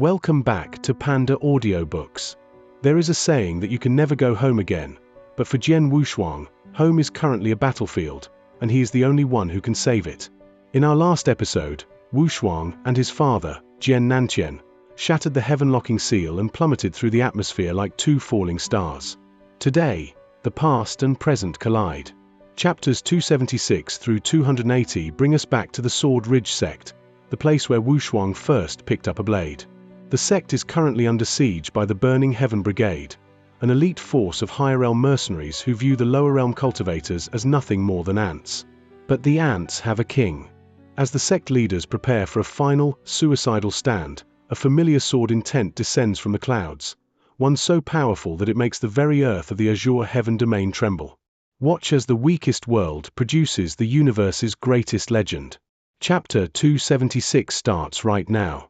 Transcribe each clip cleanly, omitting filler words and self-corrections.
Welcome back to Panda Audiobooks. There is a saying that you can never go home again, but for Jian Wushuang, home is currently a battlefield, and he is the only one who can save it. In our last episode, Wushuang and his father, Xianxia, shattered the heaven-locking seal and plummeted through the atmosphere like two falling stars. Today, the past and present collide. Chapters 276 through 280 bring us back to the Sword Ridge Sect, the place where Wushuang first picked up a blade. The sect is currently under siege by the Burning Heaven Brigade, an elite force of higher realm mercenaries who view the lower realm cultivators as nothing more than ants. But the ants have a king. As the sect leaders prepare for a final, suicidal stand, a familiar sword intent descends from the clouds, one so powerful that it makes the very earth of the Azure Heaven Domain tremble. Watch as the weakest world produces the universe's greatest legend. Chapter 276 starts right now.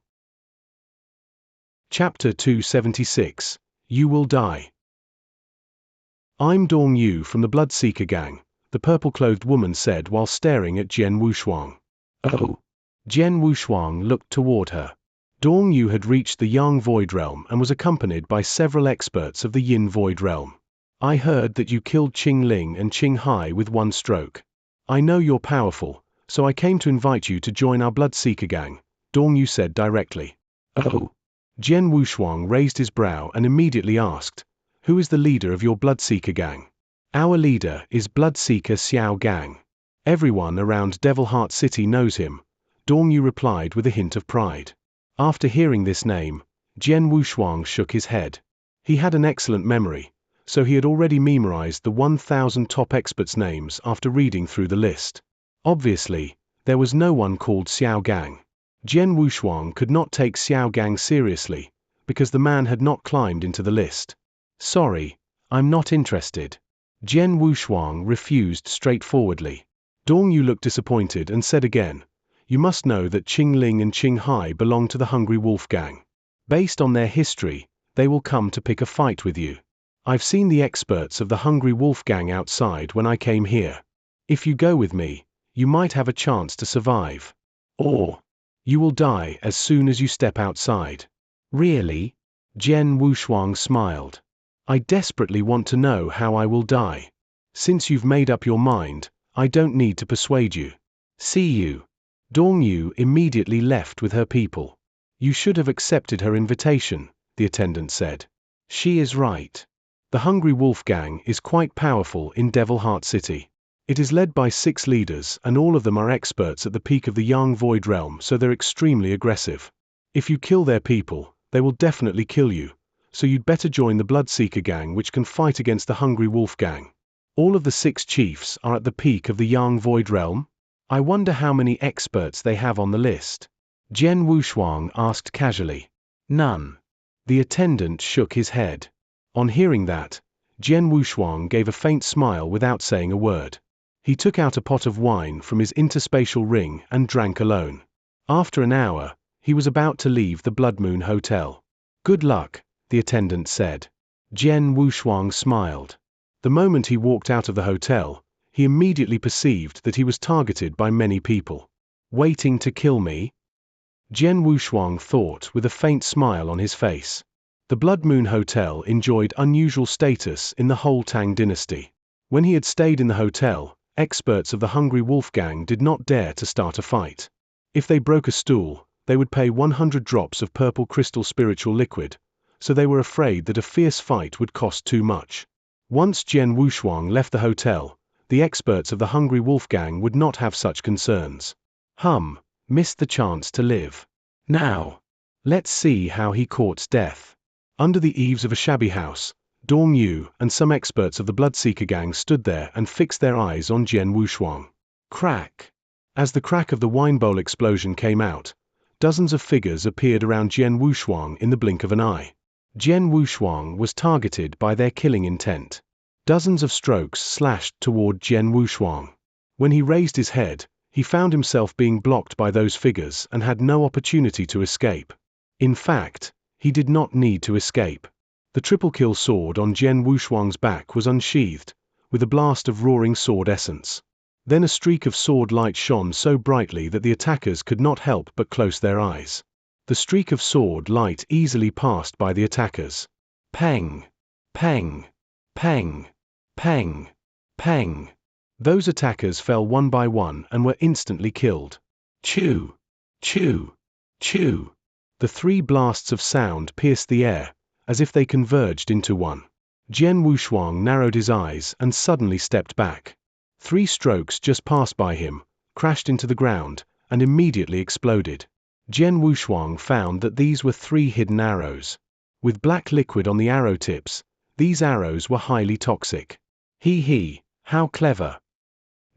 Chapter 276, You Will Die. I'm Dong Yu from the Bloodseeker gang, the purple-clothed woman said while staring at Jian Wushuang. Oh. Jian Wushuang looked toward her. Dong Yu had reached the Yang Void Realm and was accompanied by several experts of the Yin Void Realm. I heard that you killed Qing Ling and Qing Hai with one stroke. I know you're powerful, so I came to invite you to join our Bloodseeker gang, Dong Yu said directly. Oh. Jian Wushuang raised his brow and immediately asked, Who is the leader of your Bloodseeker gang? Our leader is Bloodseeker Xiao Gang. Everyone around Devil Heart City knows him, Dong Yu replied with a hint of pride. After hearing this name, Jian Wushuang shook his head. He had an excellent memory, so he had already memorized the 1,000 top experts' names after reading through the list. Obviously, there was no one called Xiao Gang. Jian Wushuang could not take Xiao Gang seriously, because the man had not climbed into the list. Sorry, I'm not interested. Jian Wushuang refused straightforwardly. Dong Yu looked disappointed and said again, You must know that Qing Ling and Qing Hai belong to the Hungry Wolf Gang. Based on their history, they will come to pick a fight with you. I've seen the experts of the Hungry Wolf Gang outside when I came here. If you go with me, you might have a chance to survive. Or you will die as soon as you step outside. Really? Jian Wushuang smiled. I desperately want to know how I will die. Since you've made up your mind, I don't need to persuade you. See you. Dong Yu immediately left with her people. You should have accepted her invitation, the attendant said. She is right. The Hungry Wolf Gang is quite powerful in Devil Heart City. It is led by 6 leaders and all of them are experts at the peak of the Yang Void Realm, so they're extremely aggressive. If you kill their people, they will definitely kill you, so you'd better join the Bloodseeker Gang which can fight against the Hungry Wolf Gang. All of the 6 chiefs are at the peak of the Yang Void Realm? I wonder how many experts they have on the list. Jian Wushuang asked casually. None. The attendant shook his head. On hearing that, Jian Wushuang gave a faint smile without saying a word. He took out a pot of wine from his interspatial ring and drank alone. After an hour, he was about to leave the Blood Moon Hotel. Good luck, the attendant said. Jian Wushuang smiled. The moment he walked out of the hotel, he immediately perceived that he was targeted by many people. Waiting to kill me? Jian Wushuang thought with a faint smile on his face. The Blood Moon Hotel enjoyed unusual status in the whole Tang dynasty. When he had stayed in the hotel, experts of the Hungry Wolf Gang did not dare to start a fight. If they broke a stool, they would pay 100 drops of purple crystal spiritual liquid, so they were afraid that a fierce fight would cost too much. Once Jian Wushuang left the hotel, the experts of the Hungry Wolf Gang would not have such concerns. Missed the chance to live. Now, let's see how he courts death. Under the eaves of a shabby house, Dong Yu and some experts of the Bloodseeker Gang stood there and fixed their eyes on Jian Wushuang. Crack! As the crack of the wine bowl explosion came out, dozens of figures appeared around Jian Wushuang in the blink of an eye. Jian Wushuang was targeted by their killing intent. Dozens of strokes slashed toward Jian Wushuang. When he raised his head, he found himself being blocked by those figures and had no opportunity to escape. In fact, he did not need to escape. The triple-kill sword on Jian Wushuang's back was unsheathed, with a blast of roaring sword essence. Then a streak of sword light shone so brightly that the attackers could not help but close their eyes. The streak of sword light easily passed by the attackers. Pang! Pang! Pang! Pang! Pang! Those attackers fell one by one and were instantly killed. Chew! Chew! Chew! The 3 blasts of sound pierced the air, as if they converged into one. Jian Wushuang narrowed his eyes and suddenly stepped back. 3 strokes just passed by him, crashed into the ground, and immediately exploded. Jian Wushuang found that these were 3 hidden arrows. With black liquid on the arrow tips, these arrows were highly toxic. He, how clever.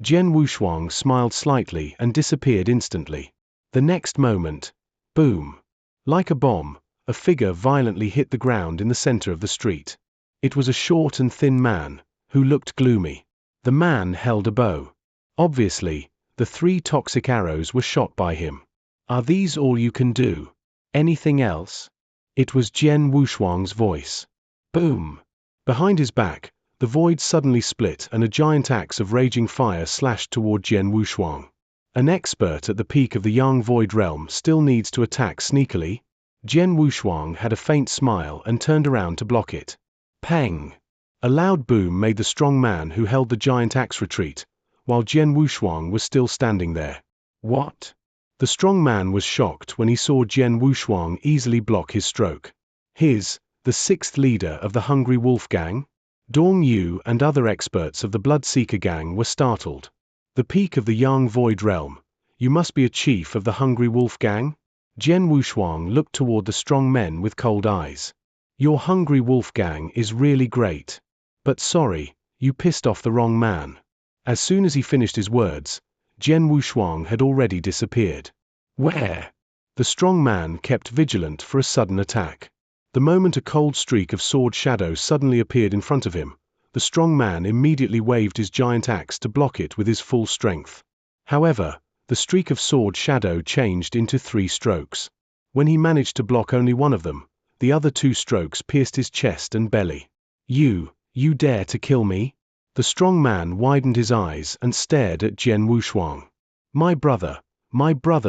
Jian Wushuang smiled slightly and disappeared instantly. The next moment, boom! Like a bomb, a figure violently hit the ground in the center of the street. It was a short and thin man, who looked gloomy. The man held a bow. Obviously, the 3 toxic arrows were shot by him. Are these all you can do? Anything else? It was Jian Wushuang's voice. Boom! Behind his back, the void suddenly split and a giant axe of raging fire slashed toward Jian Wushuang. An expert at the peak of the Yang Void Realm still needs to attack sneakily? Jian Wushuang had a faint smile and turned around to block it. Pang! A loud boom made the strong man who held the giant axe retreat, while Jian Wushuang was still standing there. What? The strong man was shocked when he saw Jian Wushuang easily block his stroke. The 6th leader of the Hungry Wolf Gang? Dong Yu and other experts of the Bloodseeker Gang were startled. The peak of the Yang Void Realm. You must be a chief of the Hungry Wolf Gang? Jian Wushuang looked toward the strong men with cold eyes. Your Hungry Wolf Gang is really great. But sorry, you pissed off the wrong man. As soon as he finished his words, Jian Wushuang had already disappeared. Where? The strong man kept vigilant for a sudden attack. The moment a cold streak of sword shadow suddenly appeared in front of him, the strong man immediately waved his giant axe to block it with his full strength. However, the streak of sword shadow changed into 3 strokes. When he managed to block only one of them, the other 2 strokes pierced his chest and belly. You dare to kill me? The strong man widened his eyes and stared at Jian Wushuang. My brother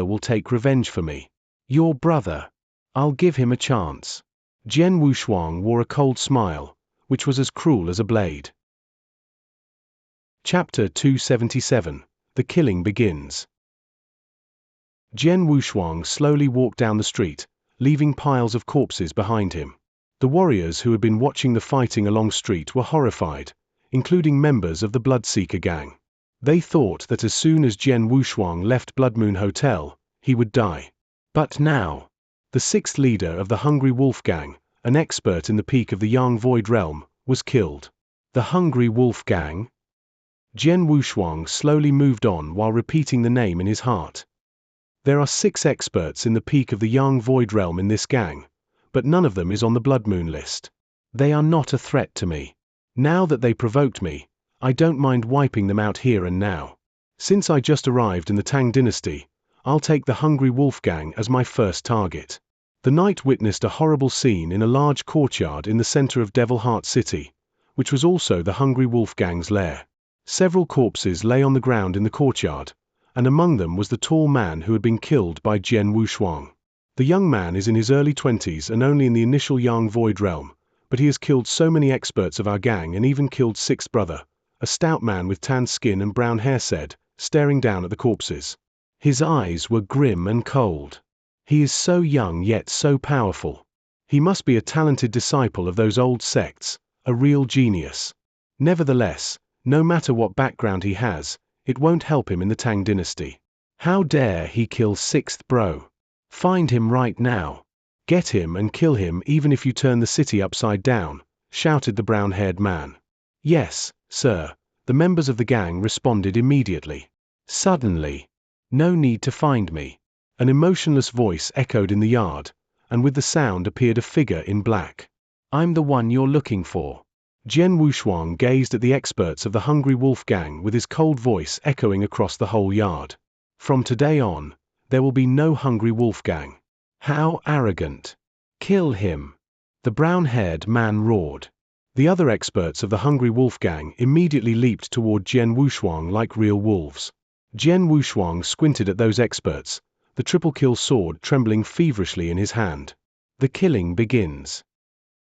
will take revenge for me. Your brother? I'll give him a chance. Jian Wushuang wore a cold smile, which was as cruel as a blade. Chapter 277. The Killing Begins. Jian Wushuang slowly walked down the street, leaving piles of corpses behind him. The warriors who had been watching the fighting along street were horrified, including members of the Bloodseeker Gang. They thought that as soon as Jian Wushuang left Blood Moon Hotel, he would die. But now, the 6th leader of the Hungry Wolf Gang, an expert in the peak of the Yang Void Realm, was killed. The Hungry Wolf Gang? Jian Wushuang slowly moved on while repeating the name in his heart. There are 6 experts in the peak of the Yang Void Realm in this gang, but none of them is on the Blood Moon list. They are not a threat to me. Now that they provoked me, I don't mind wiping them out here and now. Since I just arrived in the Tang Dynasty, I'll take the Hungry Wolf Gang as my first target. The night witnessed a horrible scene in a large courtyard in the center of Devil Heart City, which was also the Hungry Wolf Gang's lair. Several corpses lay on the ground in the courtyard, and among them was the tall man who had been killed by Jian Wushuang. The young man is in his early 20s and only in the initial Yang Void Realm, but he has killed so many experts of our gang and even killed 6th brother, a stout man with tanned skin and brown hair said, staring down at the corpses. His eyes were grim and cold. He is so young yet so powerful. He must be a talented disciple of those old sects, a real genius. Nevertheless, no matter what background he has, it won't help him in the Tang Dynasty. How dare he kill 6th bro? Find him right now. Get him and kill him even if you turn the city upside down, shouted the brown-haired man. Yes, sir, the members of the gang responded immediately. Suddenly, no need to find me. An emotionless voice echoed in the yard, and with the sound appeared a figure in black. I'm the one you're looking for. Jian Wushuang gazed at the experts of the Hungry Wolf Gang with his cold voice echoing across the whole yard. From today on, there will be no Hungry Wolf Gang. How arrogant. Kill him. The brown-haired man roared. The other experts of the Hungry Wolf Gang immediately leaped toward Jian Wushuang like real wolves. Jian Wushuang squinted at those experts, the triple-kill sword trembling feverishly in his hand. The killing begins.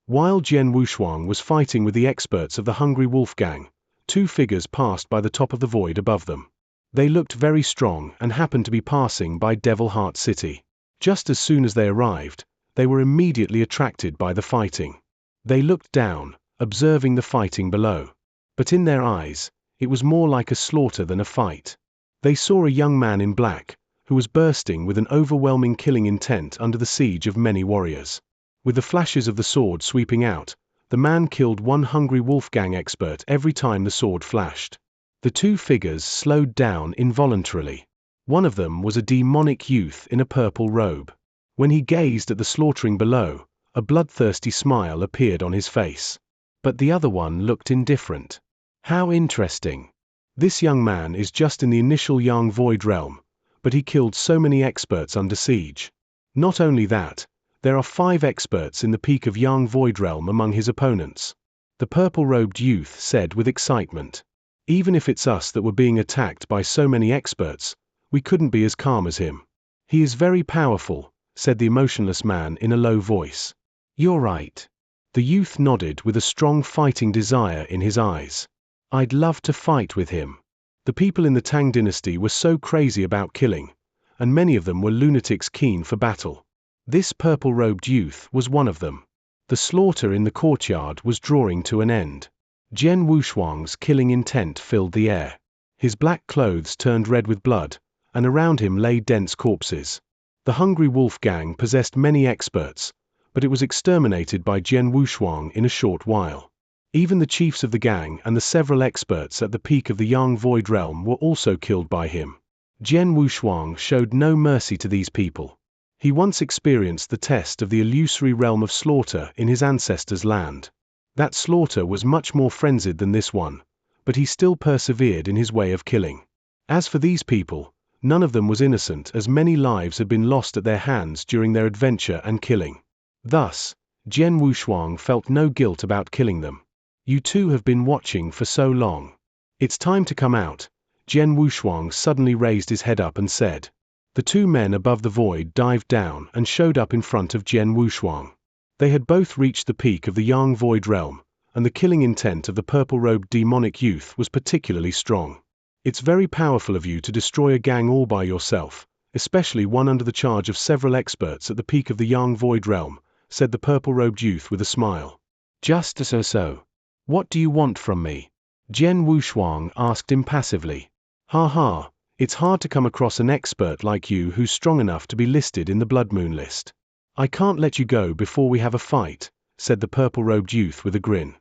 While Jian Wushuang was fighting with the experts of the Hungry Wolf Gang, two figures passed by the top of the void above them. They looked very strong and happened to be passing by Devil Heart City. Just as soon as they arrived, they were immediately attracted by the fighting. They looked down, observing the fighting below. But in their eyes, it was more like a slaughter than a fight. They saw a young man in black, who was bursting with an overwhelming killing intent under the siege of many warriors. With the flashes of the sword sweeping out, the man killed one Hungry Wolf Gang expert every time the sword flashed. The two figures slowed down involuntarily. One of them was a demonic youth in a purple robe. When he gazed at the slaughtering below, a bloodthirsty smile appeared on his face. But the other one looked indifferent. How interesting. This young man is just in the initial Yang Void realm, but he killed so many experts under siege. Not only that, there are 5 experts in the peak of Yang Void realm among his opponents. The purple-robed youth said with excitement. Even if it's us that were being attacked by so many experts, we couldn't be as calm as him. He is very powerful, said the emotionless man in a low voice. You're right. The youth nodded with a strong fighting desire in his eyes. I'd love to fight with him. The people in the Tang dynasty were so crazy about killing, and many of them were lunatics keen for battle. This purple-robed youth was one of them. The slaughter in the courtyard was drawing to an end. Jian Wushuang's killing intent filled the air. His black clothes turned red with blood, and around him lay dense corpses. The Hungry Wolf Gang possessed many experts, but it was exterminated by Jian Wushuang in a short while. Even the chiefs of the gang and the several experts at the peak of the Yang Void realm were also killed by him. Jian Wushuang showed no mercy to these people. He once experienced the test of the illusory realm of slaughter in his ancestors' land. That slaughter was much more frenzied than this one, but he still persevered in his way of killing. As for these people, none of them was innocent, as many lives had been lost at their hands during their adventure and killing. Thus, Jian Wushuang felt no guilt about killing them. You two have been watching for so long. It's time to come out. Jian Wushuang suddenly raised his head up and said. The two men above the void dived down and showed up in front of Jian Wushuang. They had both reached the peak of the Yang Void realm, and the killing intent of the purple-robed demonic youth was particularly strong. It's very powerful of you to destroy a gang all by yourself, especially one under the charge of several experts at the peak of the Yang Void realm, said the purple-robed youth with a smile. Just so. What do you want from me? Jian Wushuang asked impassively. Ha, it's hard to come across an expert like you who's strong enough to be listed in the Blood Moon list. I can't let you go before we have a fight, said the purple-robed youth with a grin.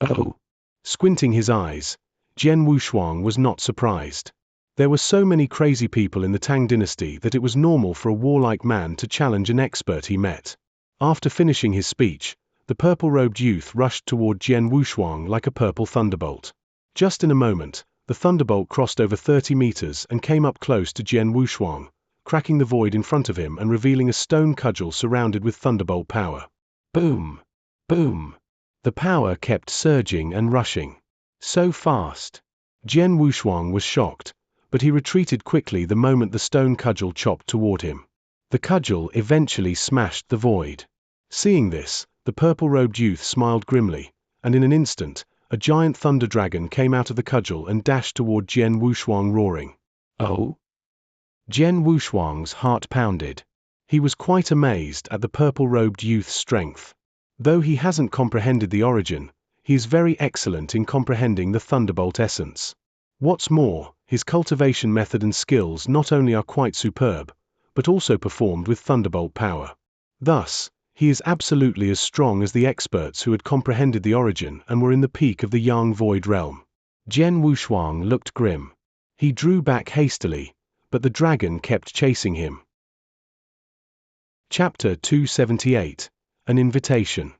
Oh. Squinting his eyes, Jian Wushuang was not surprised. There were so many crazy people in the Tang dynasty that it was normal for a warlike man to challenge an expert he met. After finishing his speech, the purple-robed youth rushed toward Jian Wushuang like a purple thunderbolt. Just in a moment, the thunderbolt crossed over 30 meters and came up close to Jian Wushuang, cracking the void in front of him and revealing a stone cudgel surrounded with thunderbolt power. Boom! Boom! The power kept surging and rushing. So fast. Jian Wushuang was shocked, but he retreated quickly the moment the stone cudgel chopped toward him. The cudgel eventually smashed the void. Seeing this, the purple-robed youth smiled grimly, and in an instant, a giant thunder dragon came out of the cudgel and dashed toward Jian Wushuang roaring. Oh? Jian Wushuang's heart pounded. He was quite amazed at the purple-robed youth's strength. Though he hasn't comprehended the origin, he is very excellent in comprehending the thunderbolt essence. What's more, his cultivation method and skills not only are quite superb, but also performed with thunderbolt power. Thus, he is absolutely as strong as the experts who had comprehended the origin and were in the peak of the Yang Void realm. Jian Wushuang looked grim. He drew back hastily, but the dragon kept chasing him. Chapter 278. An Invitation.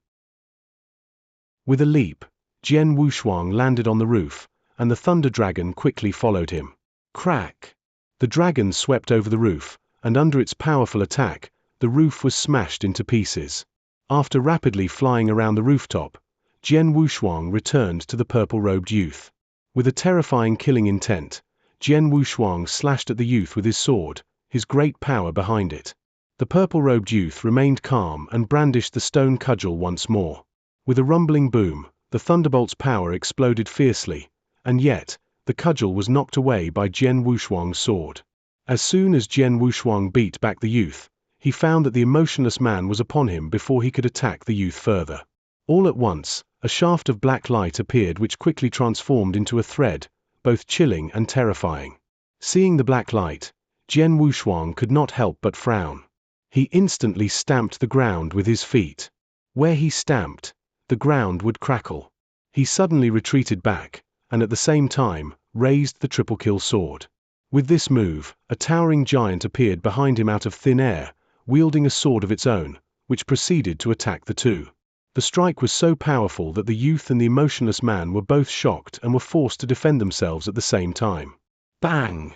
With a leap, Jian Wushuang landed on the roof, and the thunder dragon quickly followed him. Crack! The dragon swept over the roof, and under its powerful attack, the roof was smashed into pieces. After rapidly flying around the rooftop, Jian Wushuang returned to the purple-robed youth. With a terrifying killing intent, Jian Wushuang slashed at the youth with his sword, his great power behind it. The purple-robed youth remained calm and brandished the stone cudgel once more. With a rumbling boom, the thunderbolt's power exploded fiercely, and yet, the cudgel was knocked away by Jian Wushuang's sword. As soon as Jian Wushuang beat back the youth, he found that the emotionless man was upon him before he could attack the youth further. All at once, a shaft of black light appeared which quickly transformed into a thread, both chilling and terrifying. Seeing the black light, Jian Wushuang could not help but frown. He instantly stamped the ground with his feet. Where he stamped, the ground would crackle. He suddenly retreated back, and at the same time, raised the triple-kill sword. With this move, a towering giant appeared behind him out of thin air, wielding a sword of its own, which proceeded to attack the two. The strike was so powerful that the youth and the emotionless man were both shocked and were forced to defend themselves at the same time. Bang!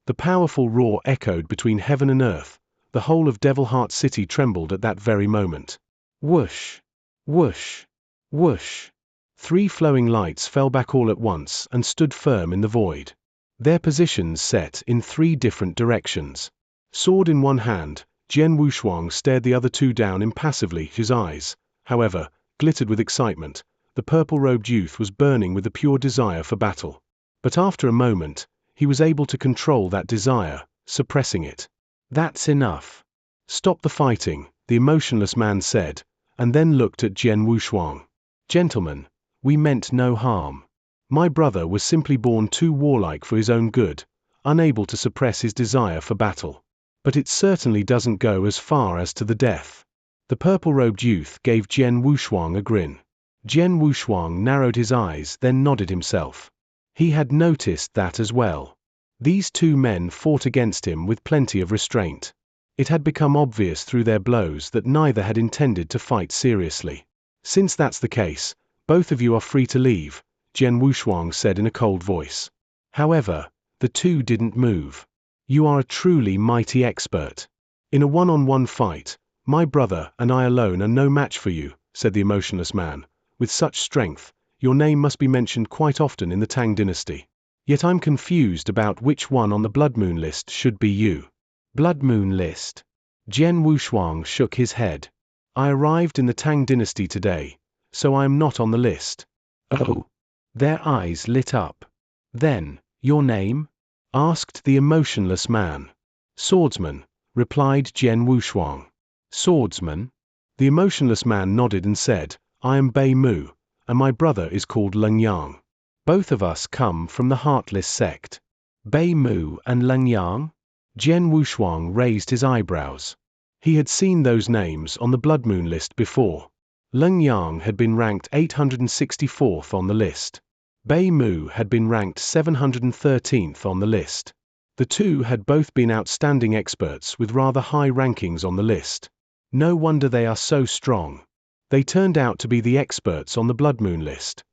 The powerful roar echoed between heaven and earth. The whole of Devil Heart City trembled at that very moment. Whoosh! Whoosh! Whoosh! 3 flowing lights fell back all at once and stood firm in the void. Their positions set in 3 different directions. Sword in one hand, Jian Wushuang stared the other two down impassively. His eyes, however, glittered with excitement. The purple-robed youth was burning with the pure desire for battle. But after a moment, he was able to control that desire, suppressing it. That's enough. Stop the fighting, the emotionless man said, and then looked at Jian Wushuang. Gentlemen, we meant no harm. My brother was simply born too warlike for his own good, unable to suppress his desire for battle. But it certainly doesn't go as far as to the death. The purple-robed youth gave Jian Wushuang a grin. Jian Wushuang narrowed his eyes, then nodded himself. He had noticed that as well. These 2 men fought against him with plenty of restraint. It had become obvious through their blows that neither had intended to fight seriously. Since that's the case, both of you are free to leave, Jian Wushuang said in a cold voice. However, the 2 didn't move. You are a truly mighty expert. In a one-on-one fight, my brother and I alone are no match for you, said the emotionless man. With such strength, your name must be mentioned quite often in the Tang dynasty. Yet I'm confused about which one on the Blood Moon list should be you. Blood Moon list. Jian Wushuang shook his head. I arrived in the Tang dynasty today, so I am not on the list. Oh. Their eyes lit up. Then, your name? Asked the emotionless man. Swordsman, replied Jian Wushuang. Swordsman? The emotionless man nodded and said, I am Bei Mu, and my brother is called Xianxia. Both of us come from the Heartless Sect. Bei Mu and Xianxia? Jian Wushuang raised his eyebrows. He had seen those names on the Blood Moon list before. Xianxia had been ranked 864th on the list. Bei Mu had been ranked 713th on the list. The 2 had both been outstanding experts with rather high rankings on the list. No wonder they are so strong. They turned out to be the experts on the Blood Moon list.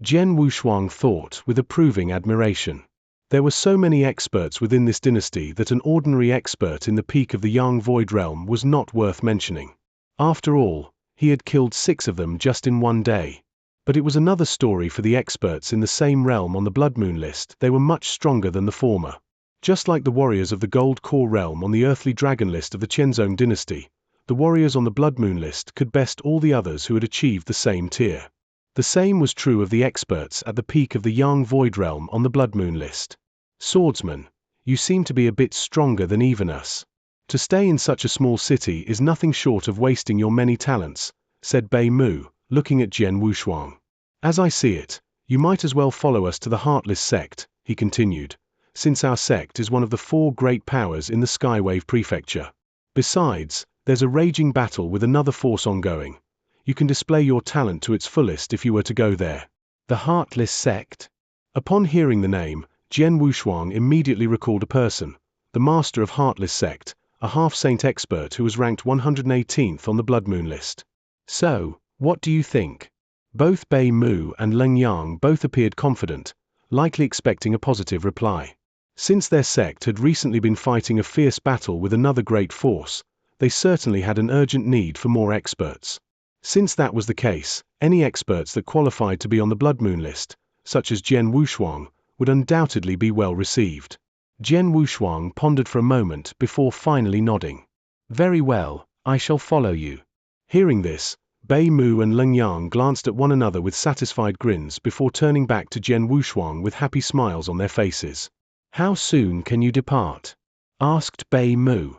Jian Wushuang thought with approving admiration. There were so many experts within this dynasty that an ordinary expert in the peak of the Yang Void realm was not worth mentioning. After all, he had killed 6 of them just in one day. But it was another story for the experts in the same realm on the Blood Moon list. They were much stronger than the former. Just like the warriors of the Gold-Core realm on the Earthly Dragon list of the Qianzhong dynasty, the warriors on the Blood Moon list could best all the others who had achieved the same tier. The same was true of the experts at the peak of the Yang Void realm on the Blood Moon list. Swordsman, you seem to be a bit stronger than even us. To stay in such a small city is nothing short of wasting your many talents, said Bei Mu, looking at Jian Wushuang. As I see it, you might as well follow us to the Heartless Sect, he continued, since our sect is one of the 4 great powers in the Skywave Prefecture. Besides, there's a raging battle with another force ongoing. You can display your talent to its fullest if you were to go there. The Heartless Sect? Upon hearing the name, Jian Wushuang immediately recalled a person, the master of Heartless Sect, a half-saint expert who was ranked 118th on the Blood Moon list. So, what do you think? Both Bei Mu and Xianxia both appeared confident, likely expecting a positive reply. Since their sect had recently been fighting a fierce battle with another great force, they certainly had an urgent need for more experts. Since that was the case, any experts that qualified to be on the Blood Moon list, such as Jian Wushuang, would undoubtedly be well received. Jian Wushuang pondered for a moment before finally nodding. Very well, I shall follow you. Hearing this, Bei Mu and Leng Yang glanced at one another with satisfied grins before turning back to Jian Wushuang with happy smiles on their faces. How soon can you depart? Asked Bei Mu.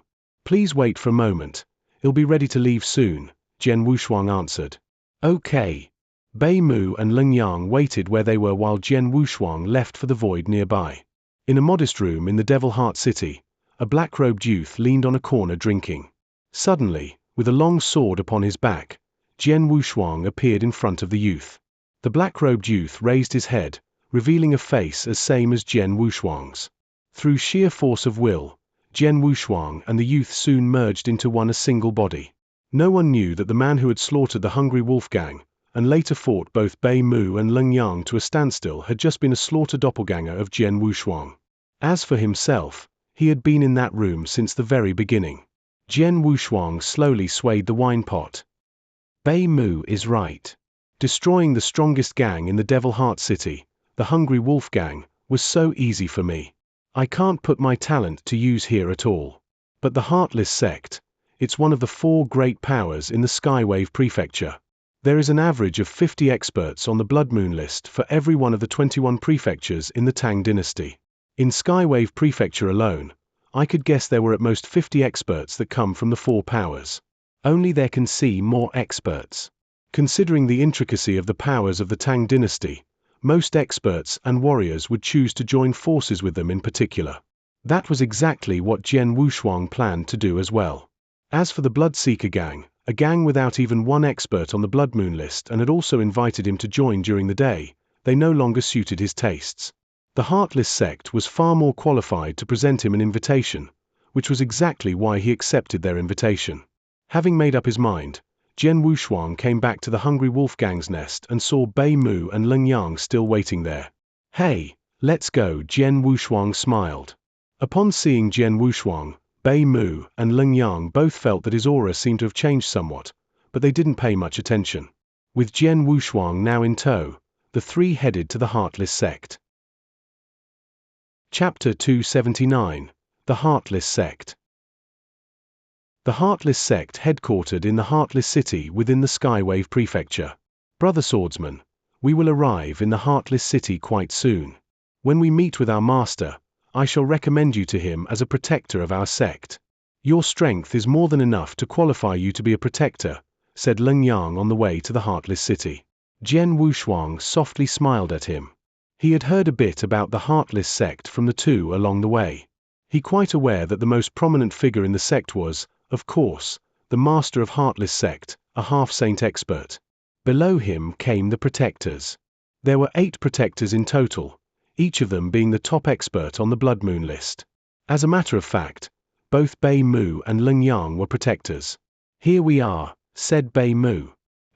Please wait for a moment. He'll be ready to leave soon, Jian Wushuang answered. Okay. Bei Mu and Leng Yang waited where they were while Jian Wushuang left for the void nearby. In a modest room in the Devil Heart City, a black-robed youth leaned on a corner drinking. Suddenly, with a long sword upon his back, Jian Wushuang appeared in front of the youth. The black-robed youth raised his head, revealing a face as same as Jian Wushuang's. Through sheer force of will, Jian Wushuang and the youth soon merged into a single body. No one knew that the man who had slaughtered the hungry wolf gang, and later fought both Bei Mu and Leng Yang to a standstill, had just been a slaughter doppelganger of Jian Wushuang. As for himself, he had been in that room since the very beginning. Jian Wushuang slowly swayed the wine pot. Bei Mu is right. Destroying the strongest gang in the Devil Heart City, the Hungry Wolf Gang, was so easy for me. I can't put my talent to use here at all. But the Heartless Sect, it's one of the 4 great powers in the Skywave Prefecture. There is an average of 50 experts on the Blood Moon list for every one of the 21 prefectures in the Tang dynasty. In Skywave Prefecture alone, I could guess there were at most 50 experts that come from the 4 powers. Only there can see more experts. Considering the intricacy of the powers of the Tang dynasty, most experts and warriors would choose to join forces with them in particular. That was exactly what Jian Wushuang planned to do as well. As for the Bloodseeker gang, a gang without even 1 expert on the Blood Moon list, and had also invited him to join during the day, they no longer suited his tastes. The Heartless Sect was far more qualified to present him an invitation, which was exactly why he accepted their invitation. Having made up his mind, Jian Wushuang came back to the Hungry Wolf Gang's nest and saw Bei Mu and Leng Yang still waiting there. Hey, let's go, Jian Wushuang smiled. Upon seeing Jian Wushuang, Bei Mu and Leng Yang both felt that his aura seemed to have changed somewhat, but they didn't pay much attention. With Jian Wushuang now in tow, the 3 headed to the Heartless Sect. Chapter 279, The Heartless Sect. The Heartless Sect headquartered in the Heartless City within the Skywave Prefecture. Brother Swordsman, we will arrive in the Heartless City quite soon. When we meet with our master, I shall recommend you to him as a protector of our sect. Your strength is more than enough to qualify you to be a protector, said Leng Yang on the way to the Heartless City. Jian Wushuang softly smiled at him. He had heard a bit about the Heartless Sect from the 2 along the way. He quite aware that the most prominent figure in the sect was, of course, the master of Heartless Sect, a half-saint expert. Below him came the protectors. There were 8 protectors in total, each of them being the top expert on the Blood Moon list. As a matter of fact, both Bei Mu and Leng Yang were protectors. Here we are, said Bei Mu.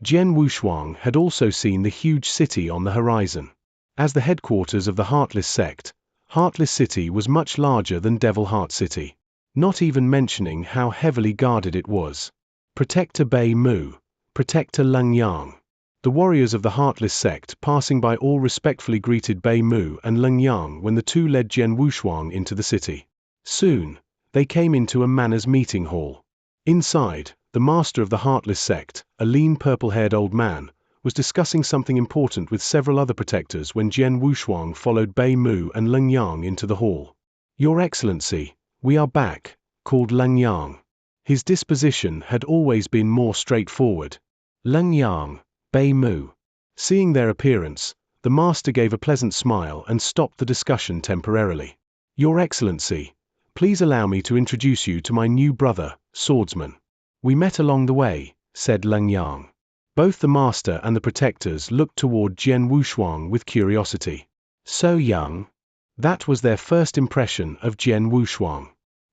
Jian Wushuang had also seen the huge city on the horizon. As the headquarters of the Heartless Sect, Heartless City was much larger than Devil Heart City. Not even mentioning how heavily guarded it was. Protector Bei Mu, Protector Leng Yang. The warriors of the Heartless Sect passing by all respectfully greeted Bei Mu and Leng Yang when the 2 led Jian Wushuang into the city. Soon, they came into a manners meeting hall. Inside, the master of the Heartless Sect, a lean purple-haired old man, was discussing something important with several other protectors when Jian Wushuang followed Bei Mu and Leng Yang into the hall. Your Excellency, we are back, called Leng Yang. His disposition had always been more straightforward. Leng Yang, Bei Mu. Seeing their appearance, the master gave a pleasant smile and stopped the discussion temporarily. Your Excellency, please allow me to introduce you to my new brother, Swordsman. We met along the way, said Leng Yang. Both the master and the protectors looked toward Jian Wushuang with curiosity. So young? That was their first impression of Jian Wushuang.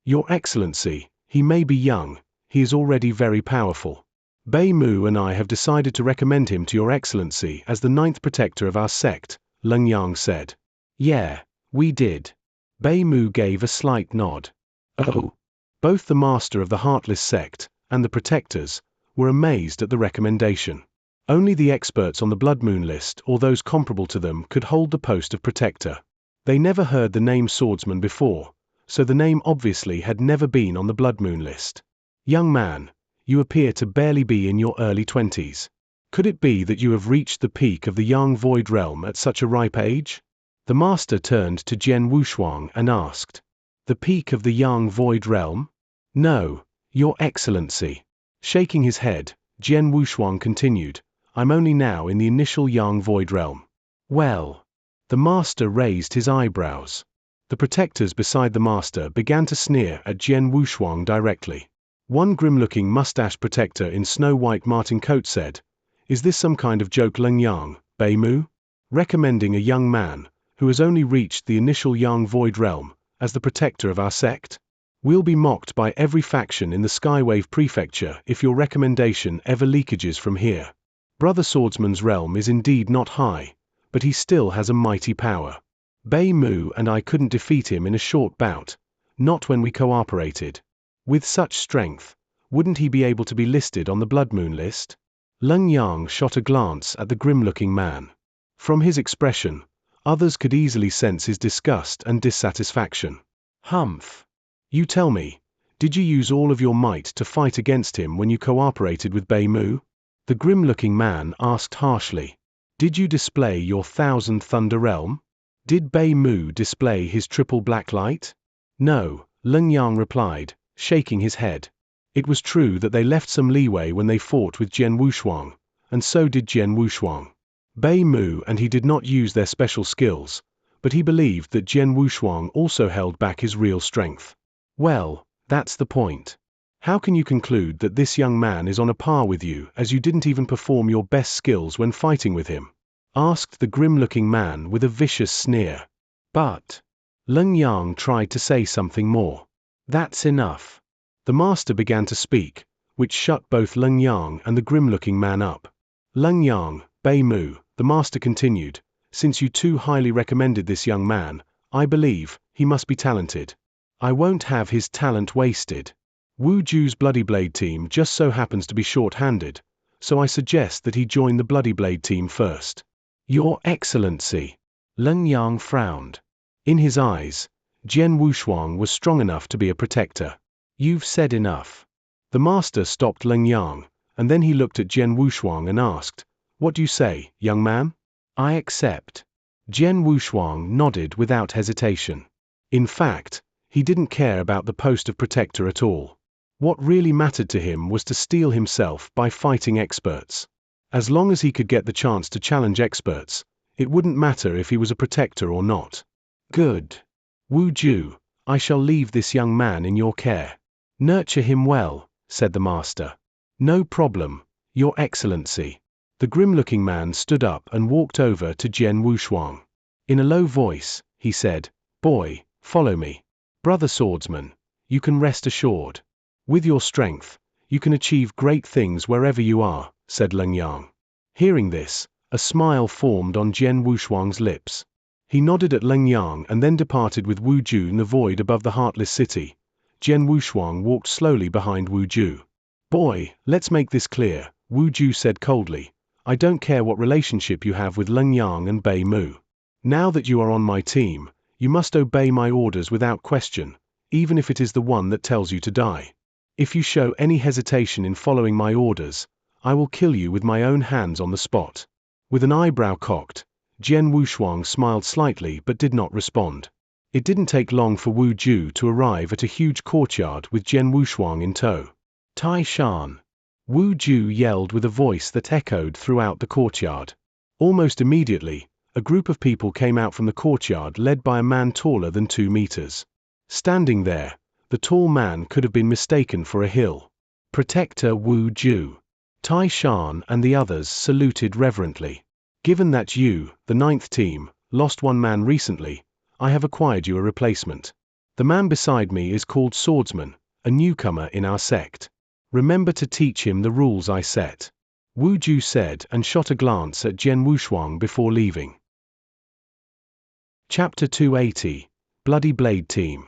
Your Excellency, he may be young, he is already very powerful. Bei Mu and I have decided to recommend him to Your Excellency as the 9th protector of our sect, Leng Yang said. Yeah, we did. Bei Mu gave a slight nod. Oh. Both the master of the Heartless Sect and the protectors were amazed at the recommendation. Only the experts on the Blood Moon list or those comparable to them could hold the post of protector. They never heard the name Swordsman before, so the name obviously had never been on the blood moon list. Young man, you appear to barely be in your early 20s. Could it be that you have reached the peak of the young void realm at such a ripe age? The master turned to Jian Wushuang and asked. The peak of the young void realm? No, Your Excellency. Shaking his head, Jian Wushuang continued, I'm only now in the initial young void realm. Well. The master raised his eyebrows. The protectors beside the master began to sneer at Jian Wushuang directly. One grim-looking mustached protector in snow-white marten coat said, Is this some kind of joke, Leng Yang, Bei Mu? Recommending a young man, who has only reached the initial young void realm, as the protector of our sect? We'll be mocked by every faction in the Skywave Prefecture if your recommendation ever leakages from here. Brother Swordsman's realm is indeed not high, but he still has a mighty power. Bei Mu and I couldn't defeat him in a short bout, not when we cooperated. With such strength, wouldn't he be able to be listed on the Blood Moon list? Leng Yang shot a glance at the grim-looking man. From his expression, others could easily sense his disgust and dissatisfaction. Humph. You tell me, did you use all of your might to fight against him when you cooperated with Bei Mu? The grim-looking man asked harshly. Did you display your 1,000 Thunder Realm? Did Bei Mu display his triple black light? No, Leng Yang replied, shaking his head. It was true that they left some leeway when they fought with Jian Wushuang, and so did Jian Wushuang. Bei Mu and he did not use their special skills, but he believed that Jian Wushuang also held back his real strength. Well, that's the point. How can you conclude that this young man is on a par with you as you didn't even perform your best skills when fighting with him? Asked the grim-looking man with a vicious sneer. But Leng Yang tried to say something more. That's enough. The master began to speak, which shut both Leng Yang and the grim-looking man up. Leng Yang, Bei Mu, the master continued, since you too highly recommended this young man, I believe he must be talented. I won't have his talent wasted. Wu Ju's Bloody Blade team just so happens to be short-handed, so I suggest that he join the Bloody Blade team first. Your Excellency. Leng Yang frowned. In his eyes, Jian Wushuang was strong enough to be a protector. You've said enough. The master stopped Leng Yang, and then he looked at Jian Wushuang and asked, What do you say, young man? I accept. Jian Wushuang nodded without hesitation. In fact, he didn't care about the post of protector at all. What really mattered to him was to steel himself by fighting experts. As long as he could get the chance to challenge experts, it wouldn't matter if he was a protector or not. Good. Wu Ju, I shall leave this young man in your care. Nurture him well, said the master. No problem, Your Excellency. The grim-looking man stood up and walked over to Jian Wushuang. In a low voice, he said, Boy, follow me. Brother Swordsman, you can rest assured. With your strength, you can achieve great things wherever you are, said Leng Yang. Hearing this, a smile formed on Jian Wushuang's lips. He nodded at Leng Yang and then departed with Wu Ju in the void above the Heartless City. Jian Wushuang walked slowly behind Wu Ju. Boy, let's make this clear, Wu Ju said coldly. I don't care what relationship you have with Leng Yang and Bei Mu. Now that you are on my team, you must obey my orders without question, even if it is the one that tells you to die. If you show any hesitation in following my orders, I will kill you with my own hands on the spot. With an eyebrow cocked, Jian Wushuang smiled slightly but did not respond. It didn't take long for Wu Ju to arrive at a huge courtyard with Jian Wushuang in tow. Tai Shan. Wu Ju yelled with a voice that echoed throughout the courtyard. Almost immediately, a group of people came out from the courtyard led by a man taller than 2 meters. Standing there, the tall man could have been mistaken for a hill. Protector Wu Ju. Tai Shan and the others saluted reverently. Given that you, the 9th team, lost one man recently, I have acquired you a replacement. The man beside me is called Swordsman, a newcomer in our sect. Remember to teach him the rules I set. Wu Ju said and shot a glance at Jian Wushuang before leaving. Chapter 280, Bloody Blade Team.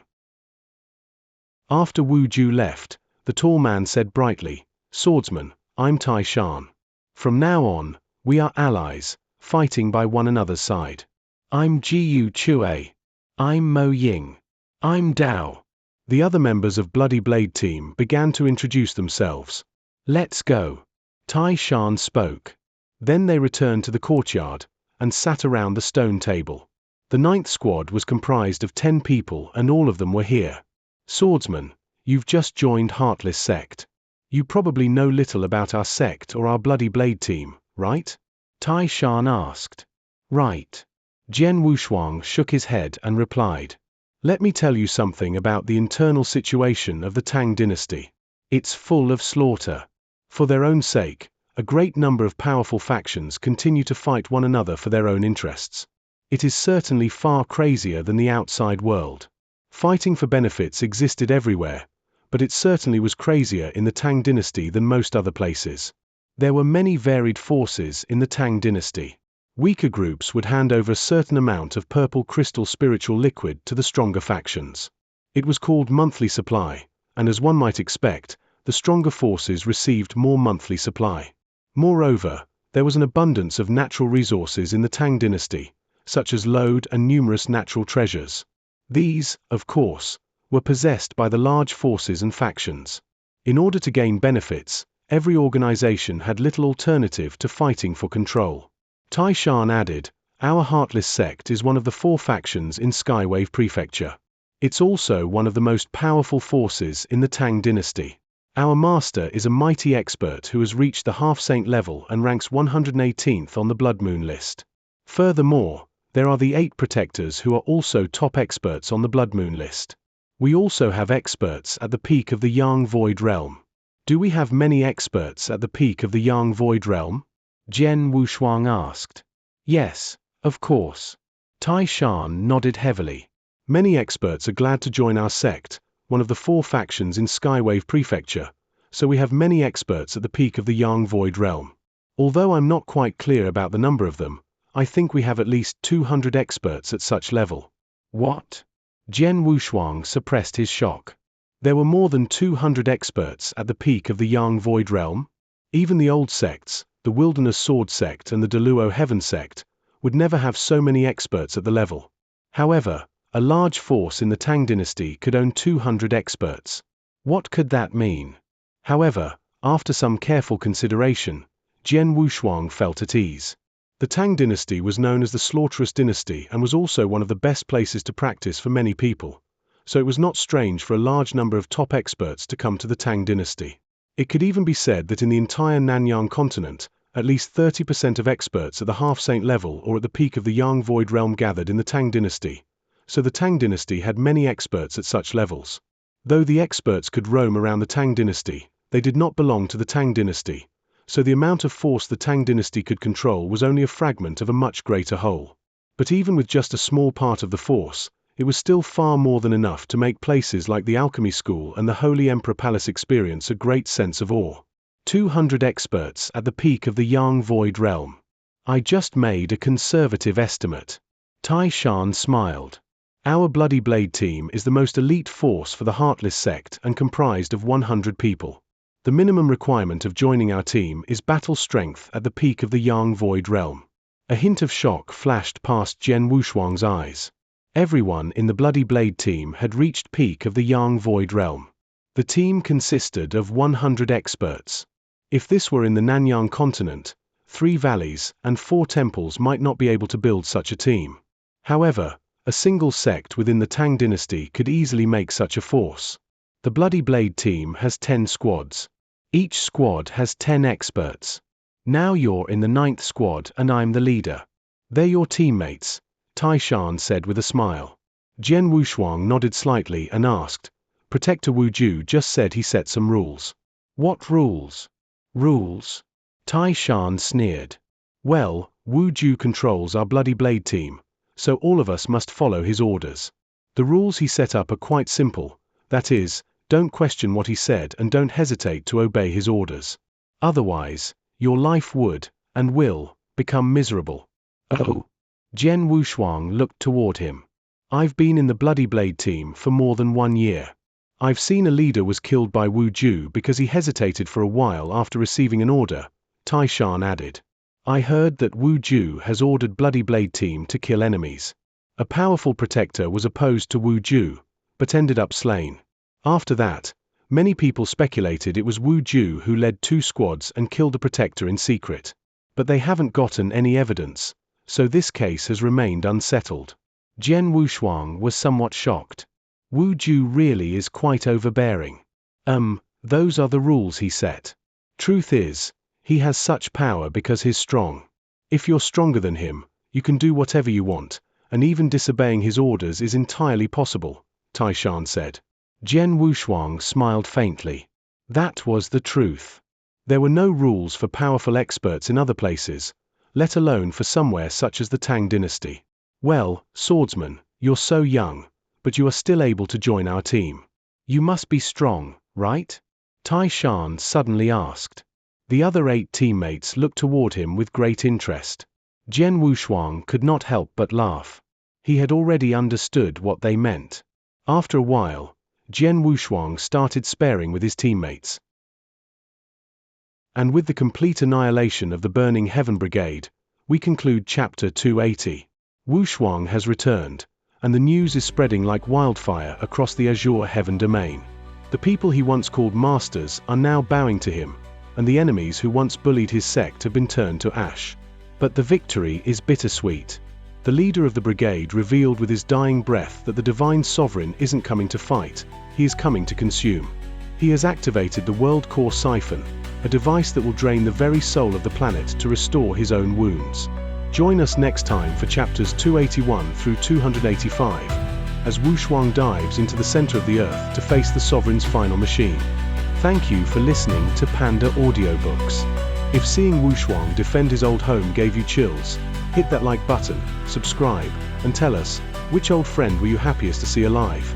After Wu Ju left, the tall man said brightly, Swordsman, I'm Tai Shan. From now on, we are allies, fighting by one another's side. I'm Jiu Chue. I'm Mo Ying. I'm Dao. The other members of Bloody Blade team began to introduce themselves. Let's go. Tai Shan spoke. Then they returned to the courtyard and sat around the stone table. The 9th squad was comprised of 10 people and all of them were here. Swordsman, you've just joined Heartless Sect. You probably know little about our sect or our Bloody Blade team, right? Tai Shan asked. Right. Jian Wushuang shook his head and replied. Let me tell you something about the internal situation of the Tang dynasty. It's full of slaughter. For their own sake, a great number of powerful factions continue to fight one another for their own interests. It is certainly far crazier than the outside world. Fighting for benefits existed everywhere, but it certainly was crazier in the Tang dynasty than most other places. There were many varied forces in the Tang dynasty. Weaker groups would hand over a certain amount of purple crystal spiritual liquid to the stronger factions. It was called monthly supply, and as one might expect, the stronger forces received more monthly supply. Moreover, there was an abundance of natural resources in the Tang dynasty, such as load and numerous natural treasures. These, of course, were possessed by the large forces and factions. In order to gain benefits, every organization had little alternative to fighting for control. Tai Shan added, our Heartless Sect is one of the 4 factions in Skywave Prefecture. It's also one of the most powerful forces in the Tang dynasty. Our master is a mighty expert who has reached the half-saint level and ranks 118th on the Blood Moon list. Furthermore, there are the 8 protectors who are also top experts on the Blood Moon list. We also have experts at the peak of the Yang Void Realm. Do we have many experts at the peak of the Yang Void Realm? Jian Wushuang asked. Yes, of course. Tai Shan nodded heavily. Many experts are glad to join our sect, one of the 4 factions in Skywave Prefecture, so we have many experts at the peak of the Yang Void Realm. Although I'm not quite clear about the number of them, I think we have at least 200 experts at such level. What? Jian Wushuang suppressed his shock. There were more than 200 experts at the peak of the Yang Void Realm? Even the old sects, the Wilderness Sword Sect and the Deluo Heaven Sect, would never have so many experts at the level. However, a large force in the Tang dynasty could own 200 experts. What could that mean? However, after some careful consideration, Jian Wushuang felt at ease. The Tang dynasty was known as the Slaughterous Dynasty and was also one of the best places to practice for many people, so it was not strange for a large number of top experts to come to the Tang dynasty. It could even be said that in the entire Nanyang continent, at least 30% of experts at the half-saint level or at the peak of the Yang Void Realm gathered in the Tang dynasty, so the Tang dynasty had many experts at such levels. Though the experts could roam around the Tang dynasty, they did not belong to the Tang dynasty, so the amount of force the Tang dynasty could control was only a fragment of a much greater whole. But even with just a small part of the force, it was still far more than enough to make places like the Alchemy School and the Holy Emperor Palace experience a great sense of awe. 200 experts at the peak of the Yang Void Realm. I just made a conservative estimate. Tai Shan smiled. Our Bloody Blade team is the most elite force for the Heartless Sect and comprised of 100 people. The minimum requirement of joining our team is battle strength at the peak of the Yang Void Realm. A hint of shock flashed past Jian Wushuang's eyes. Everyone in the Bloody Blade team had reached peak of the Yang Void Realm. The team consisted of 100 experts. If this were in the Nanyang continent, 3 valleys and 4 temples might not be able to build such a team. However, a single sect within the Tang dynasty could easily make such a force. The Bloody Blade team has 10 squads. Each squad has 10 experts. Now you're in the 9th squad and I'm the leader. They're your teammates, Tai Shan said with a smile. Jian Wushuang nodded slightly and asked, Protector Wu Ju just said he set some rules. What rules? Rules? Tai Shan sneered. Well, Wu Ju controls our Bloody Blade team, so all of us must follow his orders. The rules he set up are quite simple, that is, don't question what he said and don't hesitate to obey his orders. Otherwise, your life would, and will, become miserable. Oh. Jian Wushuang looked toward him. I've been in the Bloody Blade team for more than 1 year. I've seen a leader was killed by Wu Ju because he hesitated for a while after receiving an order, Tai Shan added. I heard that Wu Ju has ordered Bloody Blade team to kill enemies. A powerful protector was opposed to Wu Ju, but ended up slain. After that, many people speculated it was Wu Ju who led 2 squads and killed the protector in secret. But they haven't gotten any evidence, so this case has remained unsettled. Jian Wushuang was somewhat shocked. Wu Ju really is quite overbearing. Those are the rules he set. Truth is, he has such power because he's strong. If you're stronger than him, you can do whatever you want, and even disobeying his orders is entirely possible, Taishan said. Jian Wushuang smiled faintly. That was the truth. There were no rules for powerful experts in other places, let alone for somewhere such as the Tang dynasty. Well, Swordsman, you're so young, but you are still able to join our team. You must be strong, right? Taishan suddenly asked. The other 8 teammates looked toward him with great interest. Jian Wushuang could not help but laugh. He had already understood what they meant. After a while, Jian Wushuang started sparring with his teammates. And with the complete annihilation of the Burning Heaven Brigade, we conclude Chapter 280. Wushuang has returned, and the news is spreading like wildfire across the Azure Heaven Domain. The people he once called masters are now bowing to him, and the enemies who once bullied his sect have been turned to ash. But the victory is bittersweet. The leader of the brigade revealed with his dying breath that the divine sovereign isn't coming to fight, he is coming to consume. He has activated the World-Core Siphon, a device that will drain the very soul of the planet to restore his own wounds. Join us next time for chapters 281 through 285, as Wushuang dives into the center of the earth to face the sovereign's final machine. Thank you for listening to Panda Audiobooks. If seeing Wushuang defend his old home gave you chills, hit that like button, subscribe, and tell us, which old friend were you happiest to see alive?